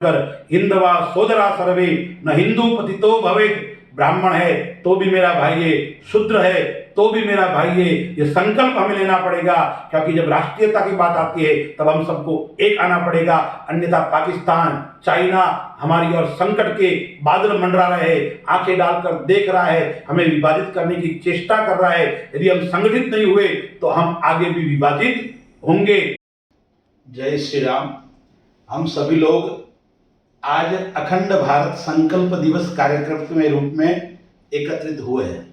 अगर हिंदवा सोदरा सर्वे न हिंदू पतितो भवेत, ब्राह्मण है तो भी मेरा भाई है, शूद्र है तो भी मेरा भाई है। ये संकल्प हमें लेना पड़ेगा, क्योंकि जब राष्ट्रीयता की बात आती है तब हम सबको एक आना पड़ेगा। अन्यथा पाकिस्तान, चाइना हमारी और संकट के बादल मंडरा रहे हैं, आंखें डालकर देख रहा है, हमें विभाजित करने की चेष्टा कर रहा है। यदि हम संगठित नहीं हुए तो हम आगे भी विभाजित होंगे। जय श्री राम। हम सभी लोग आज अखंड भारत संकल्प दिवस कार्यक्रम के रूप में एकत्रित हुए हैं।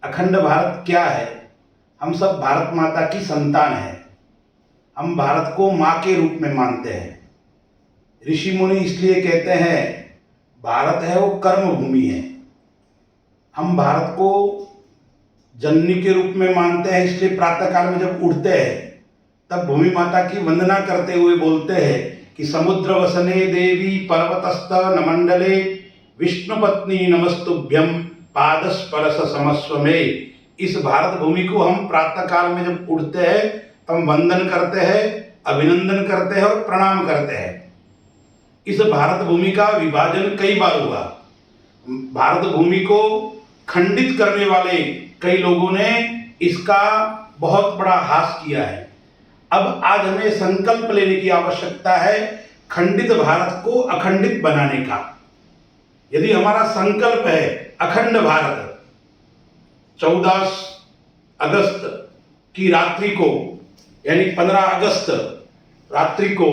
अखंड भारत क्या है? हम सब भारत माता की संतान हैं। हम भारत को माँ के रूप में मानते हैं। ऋषि मुनि इसलिए कहते हैं भारत है वो कर्म भूमि है। हम भारत को जननी के रूप में मानते हैं, इसलिए प्रातःकाल में जब उठते हैं तब भूमि माता की वंदना करते हुए बोलते हैं कि समुद्र वसने देवी पर्वतस्थ नमंडले विष्णु पत्नी नमस्तुभ्यम पादस्पर्श समस्व में। इस भारत भूमि को हम प्रातः काल में जब उठते हैं तब वंदन करते हैं, अभिनंदन करते हैं और प्रणाम करते हैं। इस भारत भूमि का विभाजन कई बार हुआ। भारत भूमि को खंडित करने वाले कई लोगों ने इसका बहुत बड़ा हास किया है। अब आज हमें संकल्प लेने की आवश्यकता है खंडित भारत को अखंडित बनाने का। यदि हमारा संकल्प है अखंड भारत, 14 अगस्त की रात्रि को यानी 15 अगस्त रात्रि को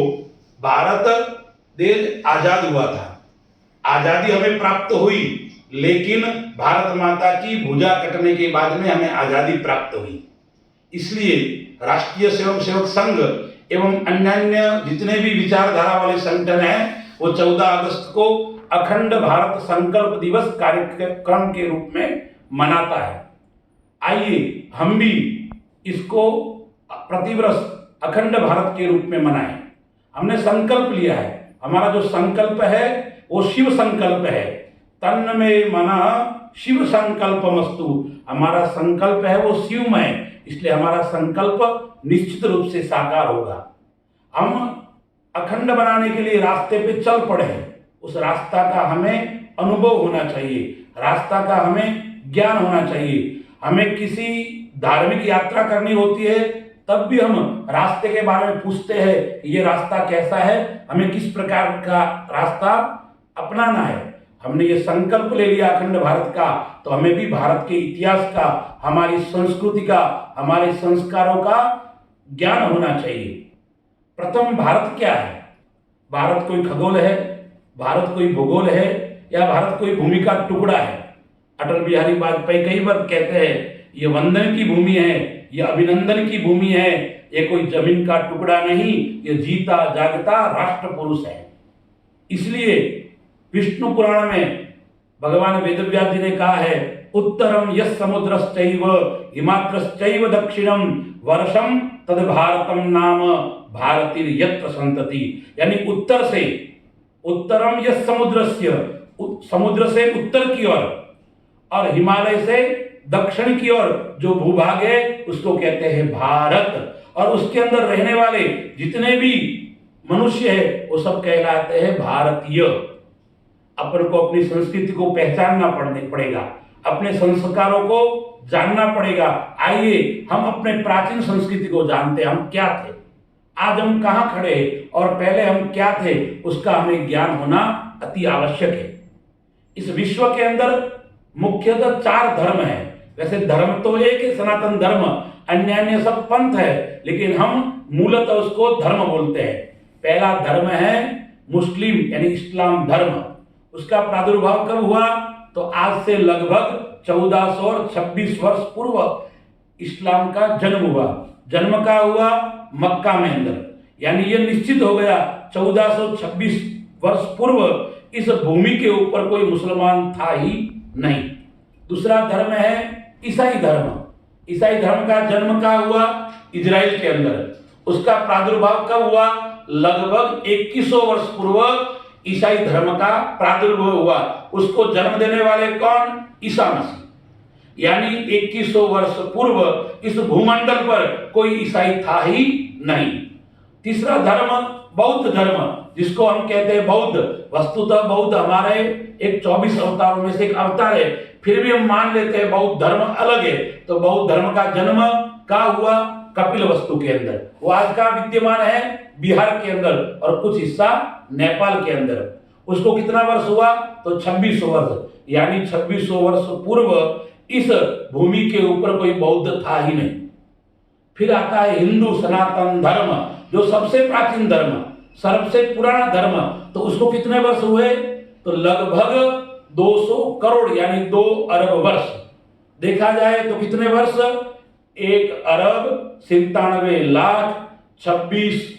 भारत देश आजाद हुआ था। आजादी हमें प्राप्त हुई, लेकिन भारत माता की भुजा कटने के बाद में हमें आजादी प्राप्त हुई। इसलिए राष्ट्रीय स्वयंसेवक संघ एवं अन्य जितने भी विचारधारा वाले संगठन हैं वो 14 अगस्त को अखंड भारत संकल्प दिवस कार्यक्रम के रूप में मनाता है। आइए हम भी इसको प्रतिवर्ष अखंड भारत के रूप में मनाएं। हमने संकल्प लिया है। हमारा जो संकल्प है वो शिव संकल्प है। तन्न में मनः शिव संकल्पमस्तु। हमारा संकल्प है वो शिवमय, इसलिए हमारा संकल्प निश्चित रूप से साकार होगा। हम अखंड बनाने के लिए रास्ते पे चल पड़े हैं। उस रास्ता का हमें अनुभव होना चाहिए, रास्ता का हमें ज्ञान होना चाहिए। हमें किसी धार्मिक यात्रा करनी होती है तब भी हम रास्ते के बारे में पूछते हैं, ये रास्ता कैसा है, हमें किस प्रकार का रास्ता अपनाना है। हमने ये संकल्प ले लिया अखंड भारत का, तो हमें भी भारत के इतिहास का, हमारी संस्कृति का, हमारे संस्कारों का ज्ञान होना चाहिए। प्रथम भारत क्या है? भारत कोई खगोल है, भारत कोई भूगोल है, या भारत कोई भूमि का टुकड़ा है? अटल बिहारी वाजपेयी कई बार कहते हैं ये वंदन की भूमि है, ये अभिनंदन की भूमि है, ये कोई जमीन का टुकड़ा नहीं, ये जीता जागता राष्ट्र पुरुष है। इसलिए विष्णु पुराण में भगवान वेदव्यास जी ने कहा है उत्तरम यस् समुद्रश्चैव हिमाद्रश्चैव दक्षिणम वर्षम तद भारतम नाम भारतीर यत्र संतति। यानी उत्तर से, उत्तरम यस् समुद्रस्य, समुद्र से उत्तर की ओर, और हिमालय से दक्षिण की ओर जो भूभाग है उसको कहते हैं भारत। और उसके अंदर रहने वाले जितने भी मनुष्य है वो सब कहलाते हैं भारतीय। अपन को अपनी संस्कृति को पहचानना पड़ेगा, अपने संस्कारों को जानना पड़ेगा। आइए हम अपने प्राचीन संस्कृति को जानते हैं, हम क्या थे, आज हम कहाँ खड़े हैं और पहले हम क्या थे, उसका हमें ज्ञान होना अति आवश्यक है। इस विश्व के अंदर मुख्यतः 4 धर्म है। वैसे धर्म तो एक है, सनातन धर्म, अन्य सब पंथ है, लेकिन हम मूलतः उसको धर्म बोलते हैं। पहला धर्म है मुस्लिम यानी इस्लाम धर्म। उसका प्रादुर्भाव कब हुआ? तो आज से लगभग 1426 वर्ष पूर्व इस्लाम का जन्म हुआ। जन्म का हुआ मक्का में अंदर, यानी ये निश्चित हो गया 1426 वर्ष पूर्व इस भूमि के ऊपर कोई मुसलमान था ही नहीं। दूसरा धर्म है ईसाई धर्म। ईसाई धर्म का जन्म का हुआ इजराइल के अंदर। उसका प्रादुर्भाव कब हुआ? लगभग 2100 वर्ष पूर्व ईसाई धर्म का प्रादुर्भाव हुआ। उसको जन्म देने वाले कौन? ईसा मसीह। यानी 2100 वर्ष पूर्व इस भूमंडल पर कोई ईसाई था ही नहीं। तीसरा धर्म बौद्ध धर्म जिसको हम कहते हैं बौद्ध, वस्तुतः बौद्ध हमारे एक 24 अवतारों में से एक अवतार है, फिर भी हम मान लेते हैं बौद्ध धर्म अलग है। तो बौद्ध धर्म का जन्म कहाँ हुआ? कपिलवस्तु के अंदर। वो आज का विद्यमान है बिहार के अंदर और कुछ हिस्सा नेपाल के अंदर। उसको कितना वर्ष हुआ? तो 2600 वर्ष, यानी 2600 वर्ष पूर्व इस भूमि के ऊपर कोई बौद्ध था ही नहीं। फिर आता है हिंदू सनातन धर्म, जो सबसे प्राचीन धर्म, सबसे पुराना धर्म। तो उसको कितने वर्ष हुए? तो लगभग 200 करोड़ यानी 2 अरब वर्ष। देखा जाए तो कितने वर्ष? 1 अरब 97 लाख 26,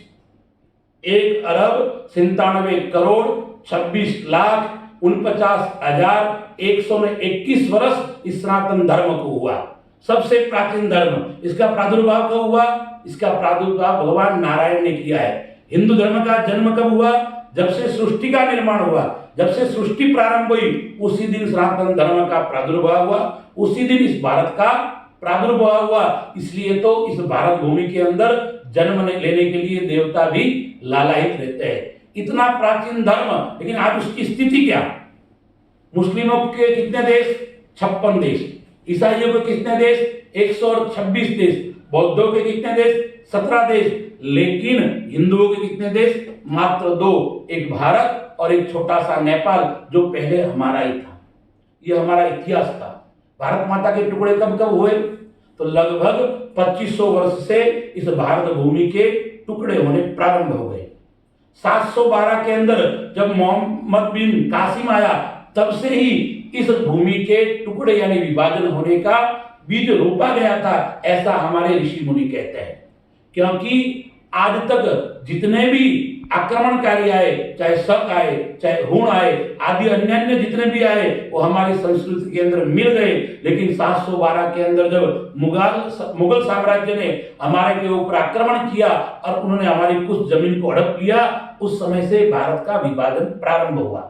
1 अरब 97 करोड़ 26 लाख 49,121 वर्ष इस सनातन धर्म को हुआ। सबसे प्राचीन धर्म। इसका प्रादुर्भाव कब हुआ? इसका प्रादुर्भाव भगवान नारायण ने किया है। हिंदू धर्म का जन्म कब हुआ? जब से सृष्टि का निर्माण हुआ, जब से सृष्टि प्रारंभ हुई, उसी दिन सनातन धर्म का प्रादुर्भाव हुआ, उसी दिन इस भारत का प्रादुर्भाव हुआ। इसलिए तो इस भारत भूमि के अंदर जन्म लेने के लिए देवता भी लालायित रहते हैं। इतना प्राचीन धर्म, लेकिन आज उसकी स्थिति क्या? मुस्लिमों के कितने देश? 56 देश। ईसाइयों के कितने देश? 126 देश। बौद्धों के कितने देश? 17 देश। लेकिन हिंदुओं के कितने देश? मात्र 2, एक भारत और एक छोटा सा नेपाल, जो पहले हमारा ही था। यह हमारा इतिहास था। भारत माता के टुकड़े कब कब हुए? तो लगभग 2500 वर्ष से इस भारत भूमि के टुकड़े होने प्रारंभ हो गए। 712 के अंदर जब मोहम्मद बिन कासिम आया, तब से ही इस भूमि के टुकड़े यानी विभाजन होने का बीज रोपा गया था, ऐसा हमारे ऋषि मुनि कहते हैं। क्योंकि आज तक जितने भी आक्रमणकारी आए, चाहे शक आए, चाहे हुण आए, आदि अन्य जितने भी आए, वो हमारी संस्कृति के अंदर मिल गए। लेकिन 712 के अंदर जब मुगल साम्राज्य ने हमारे के ऊपर आक्रमण किया और उन्होंने हमारी कुछ जमीन को हड़प लिया, उस समय से भारत का विभाजन प्रारंभ हुआ।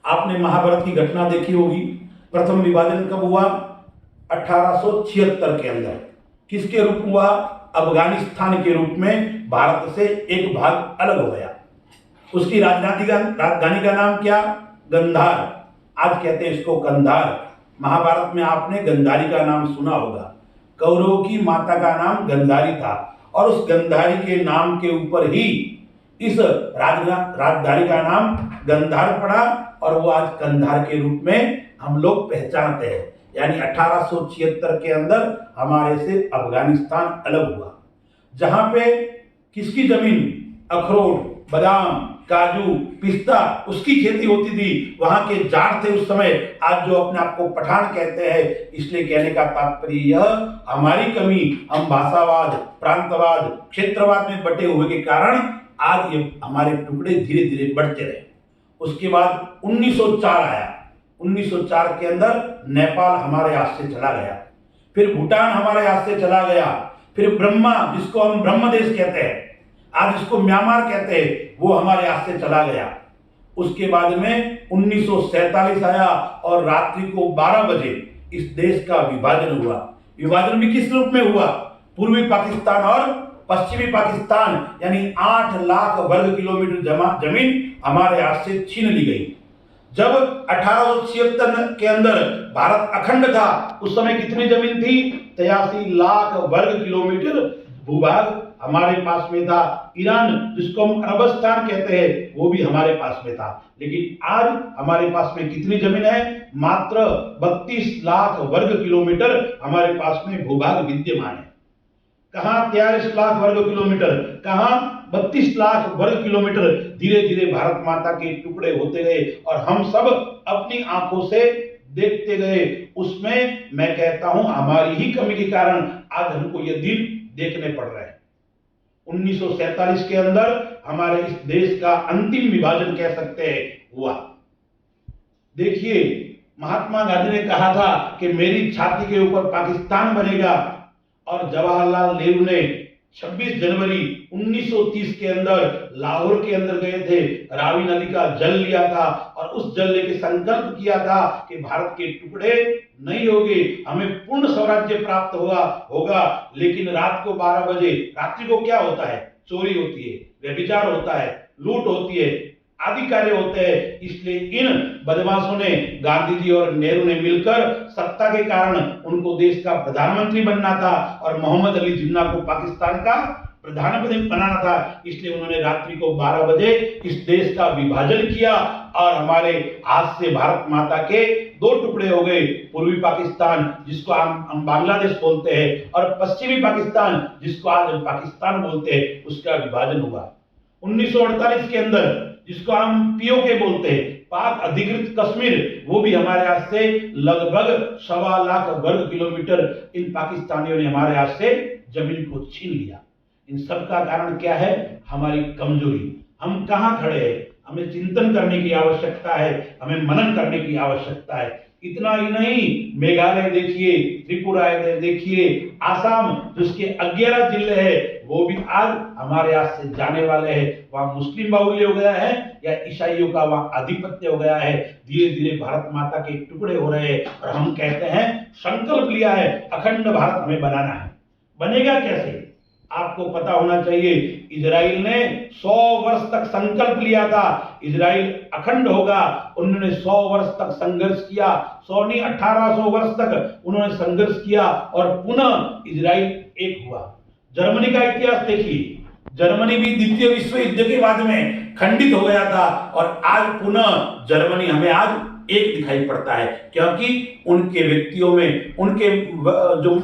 आपने महाभारत की घटना देखी होगी। प्रथम विभाजन कब हुआ? 1876 के अंदर। किसके रूप हुआ? अफगानिस्तान के रूप में भारत से एक भाग अलग हो गया। उसकी राजधानी का नाम क्या? गंधार। आज कहते हैं इसको कंधार। महाभारत में आपने गंधारी का नाम सुना होगा। कौरवों की माता का नाम गंधारी था और उस गंधारी के नाम के ऊपर ही इस राजधानी का नाम गंधार पड़ा और वो आज कंधार के रूप में हम लोग पहचानते हैं। यानी 1876 के अंदर हमारे से अफगानिस्तान अलग हुआ। जहां पे किसकी जमीन? अखरोट, बादाम, काजू, पिस्ता, उसकी खेती होती थी। वहां के जाट थे उस समय। आज जो अपने आप को पठान कहते हैं, इसलिए कहने का तात्पर्य यह, हमारी कमी, हम भाषावाद, प्रांतवाद, क्षेत्रवाद में बटे हुए के कारण आज ये हमारे टुकड़े धीरे धीरे बढ़ते रहे। उसके बाद 1904 आया। 1904 के अंदर नेपाल हमारे हाथ से चला गया, फिर भूटान हमारे हाथ से चला गया, फिर ब्रह्मा, जिसको हम ब्रह्म देश कहते हैं, आज इसको म्यांमार कहते हैं, वो हमारे हाथ से चला गया। उसके बाद में 1947 आया और रात्रि को 12 बजे इस देश का विभाजन हुआ। विभाजन भी किस रूप में हुआ? पूर्वी पाकिस्तान और पश्चिमी पाकिस्तान, यानी 8 लाख वर्ग किलोमीटर जमीन हमारे हाथ से छीन ली गई। जब 1876 के अंदर भारत अखंड था, उस समय कितनी जमीन थी? 83 लाख वर्ग किलोमीटर भूभाग हमारे पास में था। ईरान, जिसको हम अरबस्तान कहते हैं, वो भी हमारे पास में था। लेकिन आज हमारे पास में कितनी जमीन है? मात्र 32 लाख वर्ग किलोमीटर हमारे पास में भूभाग विद्यमान है। कहां 43 लाख वर्ग किलोमीटर, कहां 32 लाख वर्ग किलोमीटर। धीरे धीरे भारत माता के टुकड़े होते गए और हम सब अपनी आंखों से देखते गए। उसमें मैं कहता हूं हमारी ही कमी के कारण आज हमको ये दिन देखने पड़ रहे हैं। 1947 के अंदर हमारे इस देश का अंतिम विभाजन कह सकते हैं हुआ। देखिए, महात्मा गांधी ने कहा था कि मेरी छाती के ऊपर पाकिस्तान बनेगा, और जवाहरलाल नेहरू ने 26 जनवरी 1930 के अंदर लाहौर के अंदर गए थे, रावी नदी का जल लिया था और उस जल लेके संकल्प किया था कि भारत के टुकड़े नहीं होंगे, हमें पूर्ण स्वराज्य प्राप्त होगा। लेकिन रात को 12 बजे, रात्रि को क्या होता है? चोरी होती है, व्यभिचार होता है, लूट होती है, आदि कार्य होते हैं। इसलिए इन बदमाशों ने, गांधी जी और नेहरू ने मिलकर, सत्ता के कारण उनको देश का प्रधानमंत्री बनना था और मोहम्मद अली जिन्ना को पाकिस्तान का प्रधानमंत्री बनाना था। इसलिए उन्होंने रात्रि को 12 बजे इस देश का विभाजन किया और हमारे आज से भारत माता के दो टुकड़े हो गए। पूर्वी पाकिस्तान जिसको हम बांग्लादेश बोलते हैं और पश्चिमी पाकिस्तान जिसको आज हम पाकिस्तान बोलते हैं, उसका विभाजन हुआ 1948 के अंदर, जिसको हम पीओके बोलते हैं, पाक अधिकृत कश्मीर, वो भी हमारे हाथ से लगभग 1.25 लाख वर्ग किलोमीटर इन पाकिस्तानियों ने हमारे हाथ से जमीन को छीन लिया। इन सब का कारण क्या है? हमारी कमजोरी। हम कहाँ खड़े हैं? हमें चिंतन करने की आवश्यकता है, हमें मनन करने की आवश्यकता है। इतना ही नहीं, मेघालय देखिए, त्रिपुरा देखिए, आसाम जिसके 11 जिले हैं, वो भी आज हमारे हाथ से जाने वाले हैं। वहां मुस्लिम बाहुल्य हो गया है या ईसाइयों का वहां आधिपत्य हो गया है। धीरे धीरे भारत माता के टुकड़े हो रहे हैं और हम कहते हैं, संकल्प लिया है अखंड भारत हमें बनाना है। बनेगा कैसे? आपको पता होना चाहिए, इजराइल ने 100 वर्ष तक संकल्प लिया था इजराइल अखंड होगा। उन्होंने 100 वर्ष तक संघर्ष किया, 100 नहीं 1800 वर्ष तक उन्होंने संघर्ष किया और पुनः इजराइल एक हुआ। जर्मनी का इतिहास देखिए, जर्मनी भी द्वितीय विश्व युद्ध के बाद में खंडित हो गया था और आज पुनः जर्मनी हमें आज एक दिखाई पड़ता है, क्योंकि उनके व्यक्तियों में, उनके जो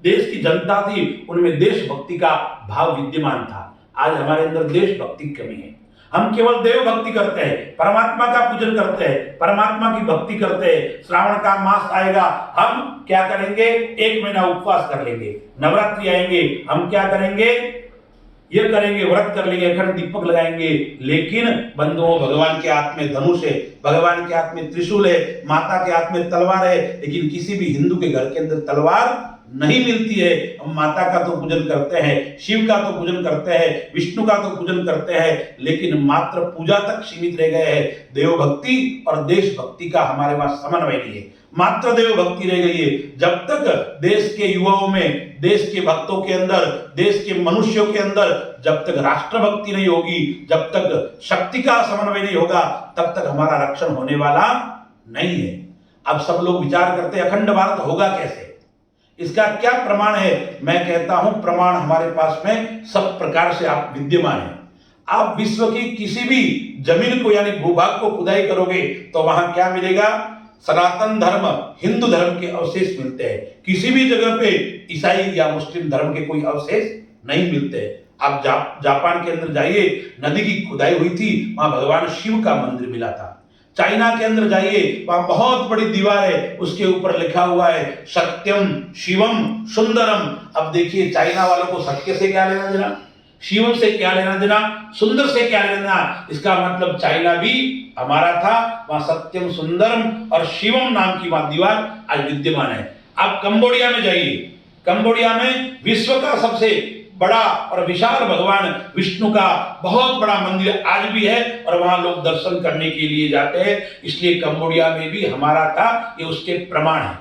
देश की जनता थी, उनमें देशभक्ति का भाव विद्यमान था। आज हमारे अंदर देशभक्ति की कमी है। हम केवल देव भक्ति करते हैं, परमात्मा का पूजन करते हैं, परमात्मा की भक्ति करते हैं। श्रावण का मास आएगा, हम क्या करेंगे? 1 महीना उपवास कर लेंगे। नवरात्रि आएंगे, हम क्या करेंगे? ये करेंगे, व्रत कर लेंगे, अखंड दीपक लगाएंगे। लेकिन बंधुओं, भगवान के हाथ में धनुष है, भगवान के हाथ में त्रिशूल है, माता के हाथ में तलवार है, लेकिन किसी भी हिंदू के घर के अंदर तलवार नहीं मिलती है। हम माता का तो पूजन करते हैं, शिव का तो पूजन करते हैं, विष्णु का तो पूजन करते हैं, लेकिन मात्र पूजा तक सीमित रह गए हैं। देव भक्ति और देशभक्ति का हमारे पास समन्वय नहीं है, मात्र देव भक्ति रह गई है। जब तक देश के युवाओं में, देश के भक्तों के अंदर, देश के मनुष्यों के अंदर जब तक राष्ट्रभक्ति नहीं होगी, जब तक शक्ति का समन्वय नहीं होगा, तब तक हमारा रक्षण होने वाला नहीं है। अब सब लोग विचार करते हैं अखंड भारत होगा कैसे, इसका क्या प्रमाण है? मैं कहता हूं, प्रमाण हमारे पास में सब प्रकार से आप विद्यमान है। आप विश्व की किसी भी जमीन को यानी भूभाग को खुदाई करोगे तो वहां क्या मिलेगा? सनातन धर्म, हिंदू धर्म के अवशेष मिलते हैं। किसी भी जगह पे ईसाई या मुस्लिम धर्म के कोई अवशेष नहीं मिलते। आप जापान के अंदर जाइए, नदी की खुदाई हुई थी, वहां भगवान शिव का मंदिर मिला था। चाइना के अंदर जाइए, वहां बहुत बड़ी दीवार है, उसके ऊपर लिखा हुआ है सत्यम शिवम सुंदरम। अब देखिए, चाइना वालों को सत्य से क्या लेना देना, शिवम से क्या लेना देना, सुंदर से क्या लेना देना? इसका मतलब चाइना भी हमारा था, वहां सत्यम सुंदरम और शिवम नाम की वहां दीवार आज विद्यमान है। आप कंबोडिया में जाइए, कंबोडिया में विश्व का सबसे बड़ा और विशाल भगवान विष्णु का बहुत बड़ा मंदिर आज भी है और वहां लोग दर्शन करने के लिए जाते हैं। इसलिए कंबोडिया में भी हमारा था, ये उसके प्रमाण है,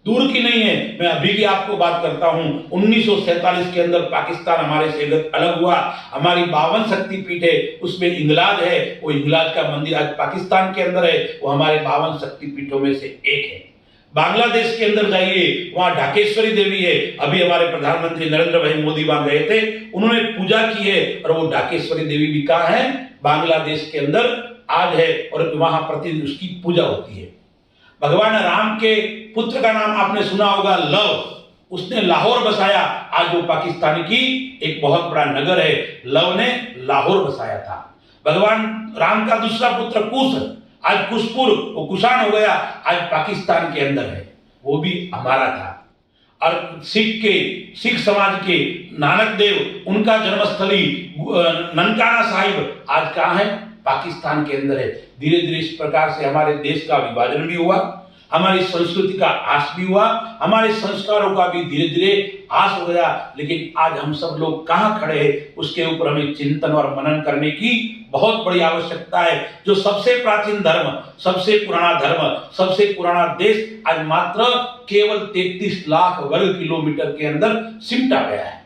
दूर की नहीं है। मैं अभी की आपको बात करता हूं, 1947 के अंदर पाकिस्तान हमारे से अलग हुआ। हमारी 52 शक्तिपीठ है, उसमें हिंगलाज है, वो हिंगलाज का मंदिर आज पाकिस्तान के अंदर है, वो हमारे 52 शक्तिपीठों में से एक है। बांग्लादेश के अंदर जाइए, वहां ढाकेश्वरी देवी है। अभी हमारे प्रधानमंत्री नरेंद्र भाई मोदी वहां गए थे, उन्होंने पूजा की है और वो ढाकेश्वरी देवी भी कहां है? बांग्लादेश के अंदर आज है और वहां प्रतिदिन उसकी पूजा होती है। भगवान राम के पुत्र का नाम आपने सुना होगा, लव, उसने लाहौर बसाया। आज वो पाकिस्तान की एक बहुत बड़ा नगर है, लव ने लाहौर बसाया था। भगवान राम का दूसरा पुत्र कुश, आज कुशपुर, वो कुशाण हो गया, आज पाकिस्तान के अंदर है, वो भी हमारा था। और सिख समाज के नानक देव, उनका जन्मस्थली ननकाना साहिब आज कहाँ है? पाकिस्तान के अंदर है। धीरे धीरे इस प्रकार से हमारे देश का विभाजन भी हुआ, हमारी संस्कृति का ह्रास भी हुआ, हमारे संस्कारों का भी धीरे धीरे ह्रास हो गया। लेकिन आज हम सब लोग कहाँ खड़े हैं, उसके ऊपर हमें चिंतन और मनन करने की बहुत बड़ी आवश्यकता है। जो सबसे प्राचीन धर्म, सबसे पुराना धर्म, सबसे पुराना देश आज मात्र केवल 33 लाख वर्ग किलोमीटर के अंदर सिमटा गया है।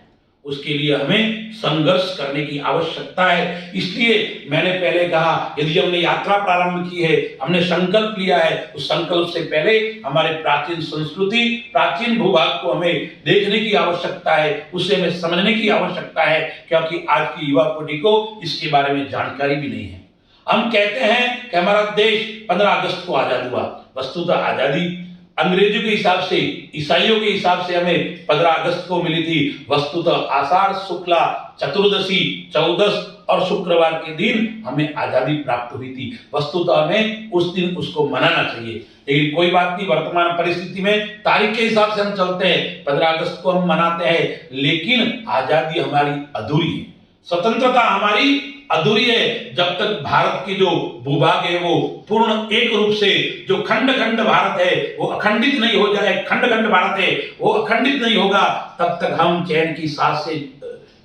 उसके लिए हमें संघर्ष करने की आवश्यकता है। इसलिए मैंने पहले कहा, यदि हमने यात्रा प्रारंभ की है, हमने संकल्प लिया है, उस संकल्प से पहले हमारे प्राचीन संस्कृति, प्राचीन भूभाग को हमें देखने की आवश्यकता है, उसे हमें समझने की आवश्यकता है, क्योंकि आज की युवा पीढ़ी को इसके बारे में जानकारी भी नहीं है। हम कहते हैं कि हमारा देश 15 अगस्त को आजाद हुआ। वस्तुतः आजादी अंग्रेजों के हिसाब से, ईसाइयों के हिसाब से हमें 15 अगस्त को मिली थी। वस्तुतः आषाढ़ शुक्ला चतुर्दशी, 14 और शुक्रवार के दिन हमें आजादी प्राप्त हुई थी। वस्तुतः हमें उस दिन उसको मनाना चाहिए, लेकिन कोई बात नहीं, वर्तमान परिस्थिति में तारीख के हिसाब से हम चलते हैं, 15 अगस्त को हम मनाते हैं, लेकिन आजादी हमारी अधूरी है, स्वतंत्रता हमारी अधूरी है। जब तक भारत की जो भूभाग है वो पूर्ण एक रूप से, जो खंड खंड भारत है वो अखंडित नहीं हो जाए, खंड खंड भारत है वो अखंडित नहीं होगा, तब तक हम चैन की सांस से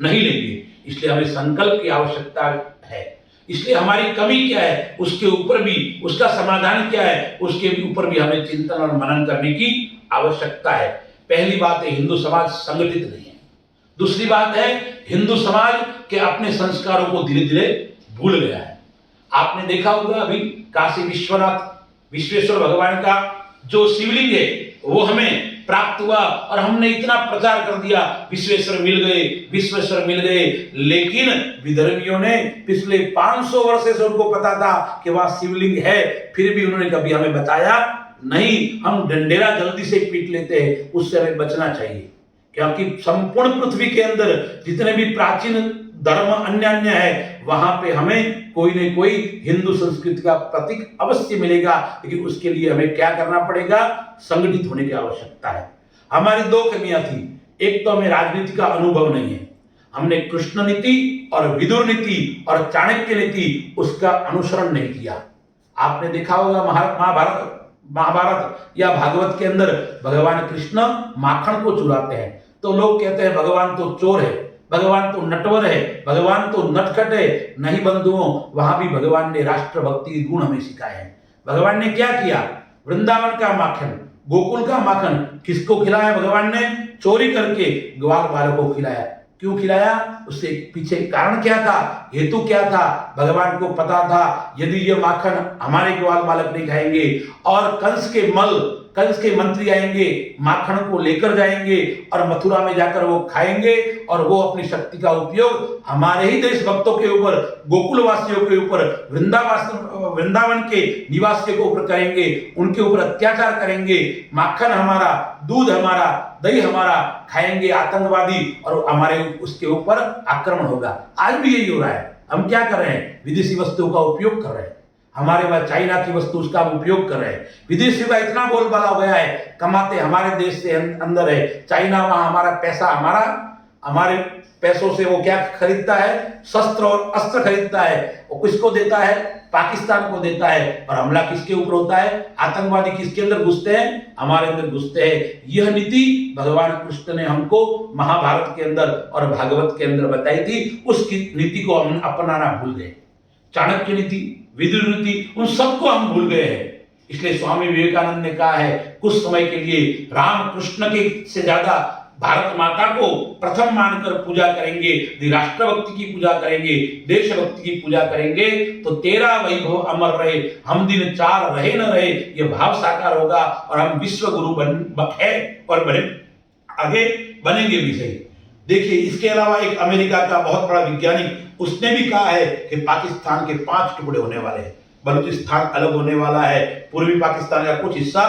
नहीं लेंगे। इसलिए हमें संकल्प की आवश्यकता है। इसलिए हमारी कमी क्या है, उसके ऊपर भी, उसका समाधान क्या है, उसके ऊपर भी हमें चिंतन और मनन करने की आवश्यकता है। पहली बात है, हिंदू समाज संगठित नहीं है। दूसरी बात है, हिंदू समाज के अपने संस्कारों को धीरे धीरे भूल गया है। आपने देखा होगा अभी काशी विश्वनाथ विश्वेश्वर भगवान का जो शिवलिंग है वो हमें प्राप्त हुआ और हमने इतना प्रचार कर दिया, विश्वेश्वर मिल गए, विश्वेश्वर मिल गए, लेकिन विदर्भियों ने पिछले 500 वर्ष से उनको पता था कि वह शिवलिंग है, फिर भी उन्होंने कभी हमें बताया नहीं। हम डंडेरा जल्दी से पीट लेते हैं, उससे हमें बचना चाहिए, क्योंकि संपूर्ण पृथ्वी के अंदर जितने भी प्राचीन धर्म अन्य अन्य है, वहां पे हमें कोई न कोई हिंदू संस्कृति का प्रतीक अवश्य मिलेगा, लेकिन उसके लिए हमें क्या करना पड़ेगा, संगठित होने की आवश्यकता है। हमारी दो कमियां थी, एक तो हमें राजनीति का अनुभव नहीं है, हमने कृष्ण नीति और विदुर नीति और चाणक्य नीति उसका अनुसरण नहीं किया। आपने देखा होगा महाभारत या भागवत के अंदर भगवान कृष्ण माखन को चुराते हैं, तो लोग कहते हैं भगवान तो चोर है, भगवान तो नटवर है, भगवान तो नटखट है। नहीं बंधुओं, वहां भी भगवान ने राष्ट्रभक्ति के गुण हमें सिखाए हैं। भगवान ने क्या किया, वृंदावन का माखन, गोकुल का माखन किसको खिलाया भगवान ने, चोरी करके ग्वाल बालकों को खिलाया। क्यों खिलाया, उससे पीछे कारण क्या था, हेतु क्या था। भगवान को पता था यदि ये माखन हमारे ग्वाल बालक नहीं खाएंगे और कंस के मंत्री आएंगे, माखन को लेकर जाएंगे और मथुरा में जाकर वो खाएंगे और वो अपनी शक्ति का उपयोग हमारे ही देशभक्तों के ऊपर, गोकुल वासियों के ऊपर, वृंदावन के निवासियों के ऊपर करेंगे, उनके ऊपर अत्याचार करेंगे। माखन हमारा, दूध हमारा, दही हमारा खाएंगे आतंकवादी और हमारे उसके ऊपर आक्रमण होगा। आज भी यही हो रहा है। हम क्या कर रहे हैं, विदेशी वस्तुओं का उपयोग कर रहे हैं, हमारे वह चाइना की वस्तु उसका उपयोग कर रहे हैं। विदेशियों का इतना बोलबाला हो गया है, कमाते हमारे देश से अंदर है, चाइना वहां हमारा पैसा, हमारे पैसों से वो क्या खरीदता है, शस्त्र और अस्त्र खरीदता है, वो किसको देता है, पाकिस्तान को देता है। और हमला किसके ऊपर होता है, आतंकवादी किसके अंदर घुसते हैं, हमारे अंदर घुसते हैं। यह नीति भगवान कृष्ण ने हमको महाभारत के अंदर और भागवत के अंदर बताई थी, उस नीति को हम अपनाना भूल गए। चाणक्य नीति, विदुर नीति, उन सबको हम भूल गए हैं। इसलिए स्वामी विवेकानंद ने कहा है, कुछ समय के लिए राम कृष्ण के से ज्यादा भारत माता को प्रथम मानकर पूजा करेंगे, राष्ट्रभक्ति की पूजा करेंगे, देशभक्ति की पूजा करेंगे, तो तेरा वैभव अमर रहे, हम दिन चार रहे न रहे, ये भाव साकार होगा और हम विश्व गुरु है और बने, आगे बनेंगे भी सही। देखिए, इसके अलावा एक अमेरिका का बहुत बड़ा वैज्ञानिक, उसने भी कहा है कि पाकिस्तान के 5 टुकड़े होने वाले हैं, बलूचिस्तान अलग होने वाला है, पूर्वी पाकिस्तान का कुछ हिस्सा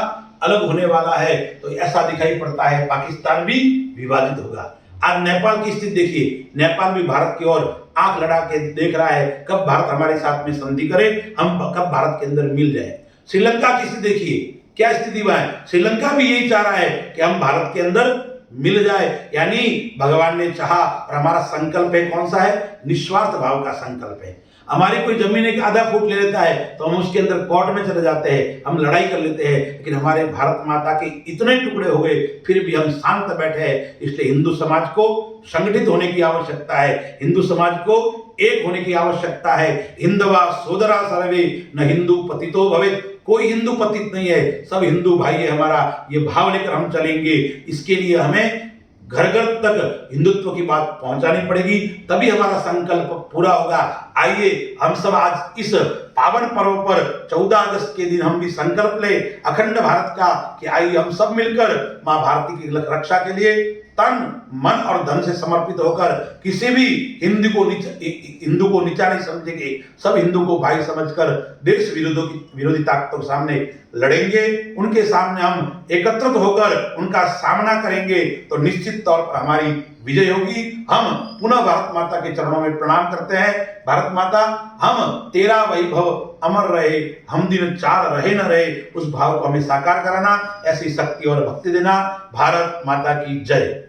अलग होने वाला है, तो ऐसा दिखाई पड़ता है पाकिस्तान भी विभाजित होगा। आज नेपाल की स्थिति देखिए, नेपाल भी भारत की ओर आंख लड़ा के देख रहा है, कब भारत हमारे साथ में संधि करे, हम कब भारत के अंदर मिल जाए। श्रीलंका की स्थिति देखिए, क्या स्थिति वह है, श्रीलंका भी यही चाह रहा है कि हम भारत के अंदर मिल जाए। यानी भगवान ने चाहा और हमारा संकल्प है कौन सा है, निस्वार्थ भाव का संकल्प है। हमारी कोई जमीन एक आधा फुट ले लेता है तो हम उसके अंदर कोर्ट में चले जाते हैं, हम लड़ाई कर लेते हैं, लेकिन हमारे भारत माता के इतने टुकड़े हो गए फिर भी हम शांत बैठे हैं। इसलिए हिंदू समाज को संगठित होने की आवश्यकता है, हिंदू समाज को एक होने की आवश्यकता है। हिंदवा सोदरा सर्वे न हिंदू पतितो भवेत्, कोई हिंदू पतित नहीं है, सब हिंदू भाई है हमारा, ये भाव लेकर हम चलेंगे। इसके लिए हमें घर घर तक हिंदुत्व की बात पहुंचानी पड़ेगी, तभी हमारा संकल्प पूरा होगा। आइए हम सब आज इस पावन पर्व पर 14 अगस्त के दिन हम भी संकल्प ले अखंड भारत का कि आइए हम सब मिलकर मां भारती की रक्षा के लिए तन मन और धन से समर्पित होकर किसी भी हिंदू को नीचा नहीं समझेंगे, सब हिंदू को भाई समझकर देश विरोधी ताकतों के सामने लड़ेंगे। उनके सामने हम एकत्रित होकर उनका सामना करेंगे तो निश्चित तौर पर हमारी विजय होगी। हम पुनः भारत माता के चरणों में प्रणाम करते हैं। भारत माता, हम तेरा वैभव अमर रहे, हम दिन चार रहे न रहे, उस भाव को हमें साकार कराना, ऐसी शक्ति और भक्ति देना। भारत माता की जय।